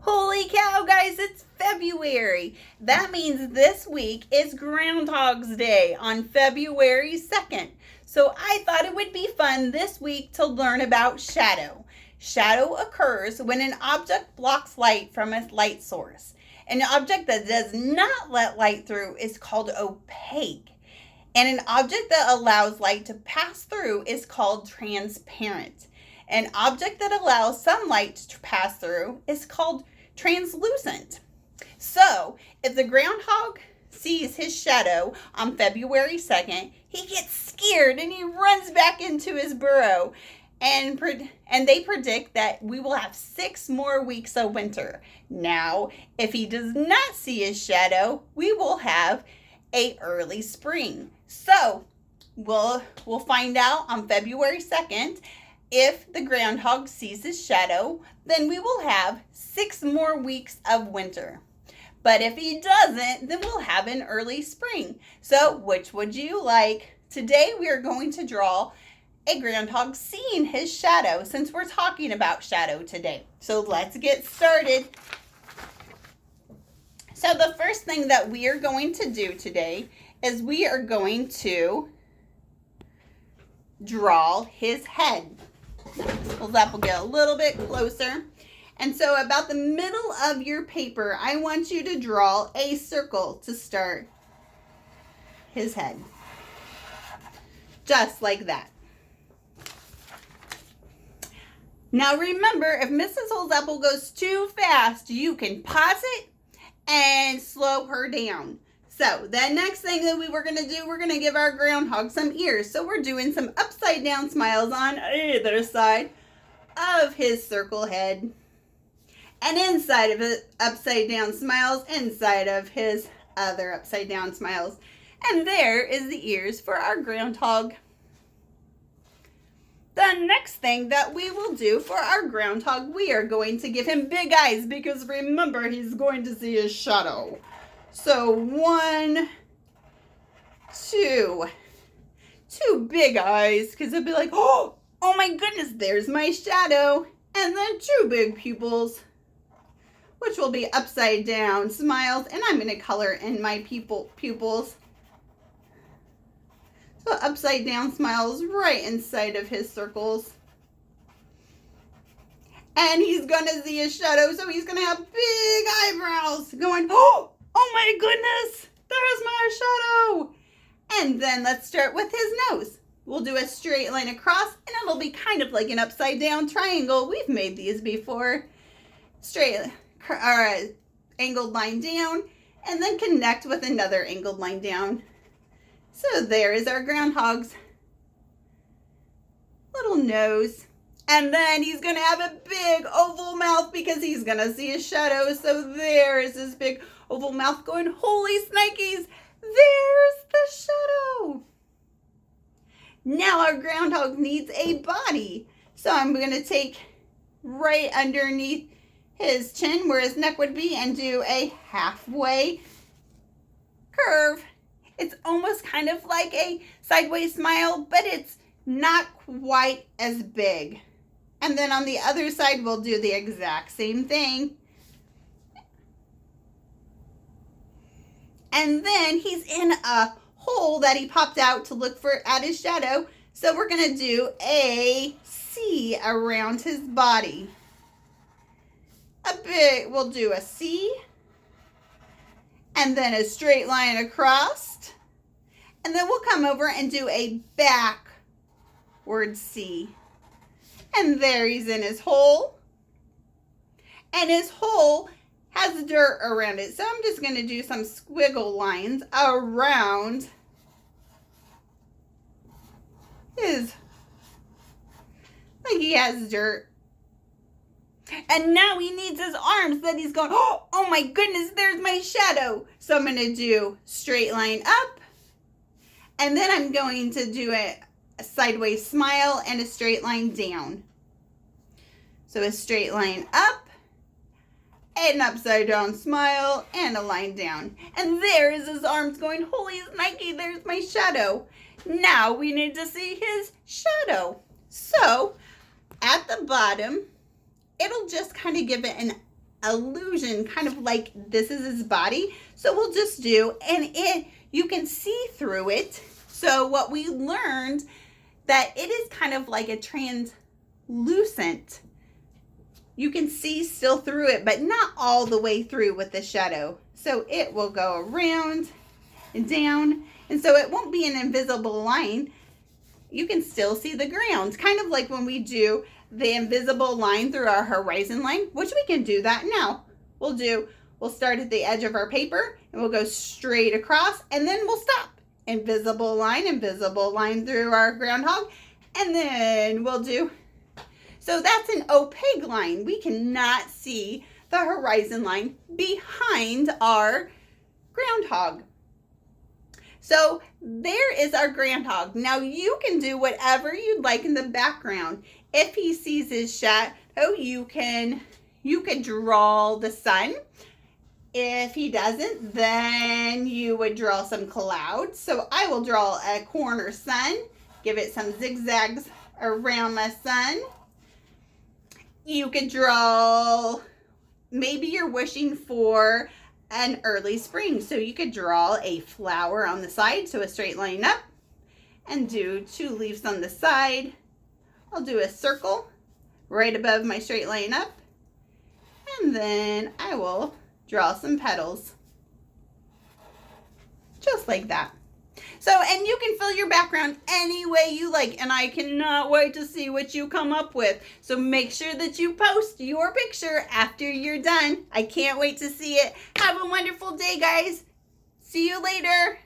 Holy cow, guys, it's February. That means this week is Groundhog's Day on February 2nd. So I thought it would be fun this week to learn about shadow. Shadow occurs when an object blocks light from a light source. An object that does not let light through is called opaque. And an object that allows light to pass through is called transparent. An object that allows sunlight to pass through is called translucent. So, if the groundhog sees his shadow on February 2nd, he gets scared and he runs back into his burrow. And they predict that we will have 6 more weeks of winter. Now, if he does not see his shadow, we will have an early spring. So, we'll find out on February 2nd. If the groundhog sees his shadow, then we will have 6 more weeks of winter. But if he doesn't, then we'll have an early spring. So which would you like? Today we are going to draw a groundhog seeing his shadow since we're talking about shadow today. So let's get started. So the first thing that we are going to do today is we are going to draw his head. Holsapple, get a little bit closer. And so about the middle of your paper, I want you to draw a circle to start his head. Just like that. Now remember, if Mrs. Holsapple goes too fast, you can pause it and slow her down. So the next thing that we were going to do, we're going to give our groundhog some ears. So we're doing some upside down smiles on either side of his circle head. And inside of it, upside down smiles inside of his other upside down smiles. And there is the ears for our groundhog. The next thing that we will do for our groundhog, we are going to give him big eyes because remember, he's going to see his shadow. So 1, 2 big eyes, because he'll be like, oh my goodness, there's my shadow. And then 2 big pupils, which will be upside down smiles. And I'm going to color in my pupils. So upside down smiles right inside of his circles. And he's going to see his shadow, so he's going to have big eyebrows going, oh my goodness, there's my shadow. And then let's start with his nose. We'll do a straight line across, and it'll be kind of like an upside down triangle. We've made these before. Straight, or angled line down, and then connect with another angled line down. So there is our groundhog's little nose. And then he's going to have a big oval mouth because he's going to see his shadow. So there is his big oval mouth going, holy snikes, there's the shadow. Now our groundhog needs a body. So I'm going to take right underneath his chin where his neck would be and do a halfway curve. It's almost kind of like a sideways smile, but it's not quite as big. And then on the other side, we'll do the exact same thing. And then he's in a hole that he popped out to look at his shadow. So we're going to do a C around his body. We'll do a C. And then a straight line across. And then we'll come over and do a backward C. And there he's in his hole. And his hole has dirt around it. So I'm just going to do some squiggle lines around his, like he has dirt. And now he needs his arms that he's going, oh my goodness, there's my shadow. So I'm going to do straight line up. And then I'm going to do a sideways smile and a straight line down. So a straight line up, an upside down smile, and a line down. And there is his arms going, holy Nike, there's my shadow. Now we need to see his shadow. So at the bottom, it'll just kind of give it illusion, kind of like this is his body. So we'll just do, and you can see through it. So what we learned, that it is kind of like a translucent. You can see still through it, but not all the way through with the shadow. So it will go around and down, and so it won't be an invisible line. You can still see the ground, kind of like when we do the invisible line through our horizon line, which we can do that now. We'll start at the edge of our paper, and we'll go straight across, and then we'll stop. Invisible line through our groundhog, and then we'll do. So that's an opaque line. We cannot see the horizon line behind our groundhog. So there is our groundhog. Now you can do whatever you'd like in the background. If he sees his shadow, you could draw the sun. If he doesn't, then you would draw some clouds. So I will draw a corner sun, give it some zigzags around my sun. You could draw, maybe you're wishing for an early spring, so you could draw a flower on the side, so a straight line up, and do 2 leaves on the side. I'll do a circle right above my straight line up, and then I will draw some petals, just like that. So, and you can fill your background any way you like, and I cannot wait to see what you come up with. So make sure that you post your picture after you're done. I can't wait to see it. Have a wonderful day, guys. See you later.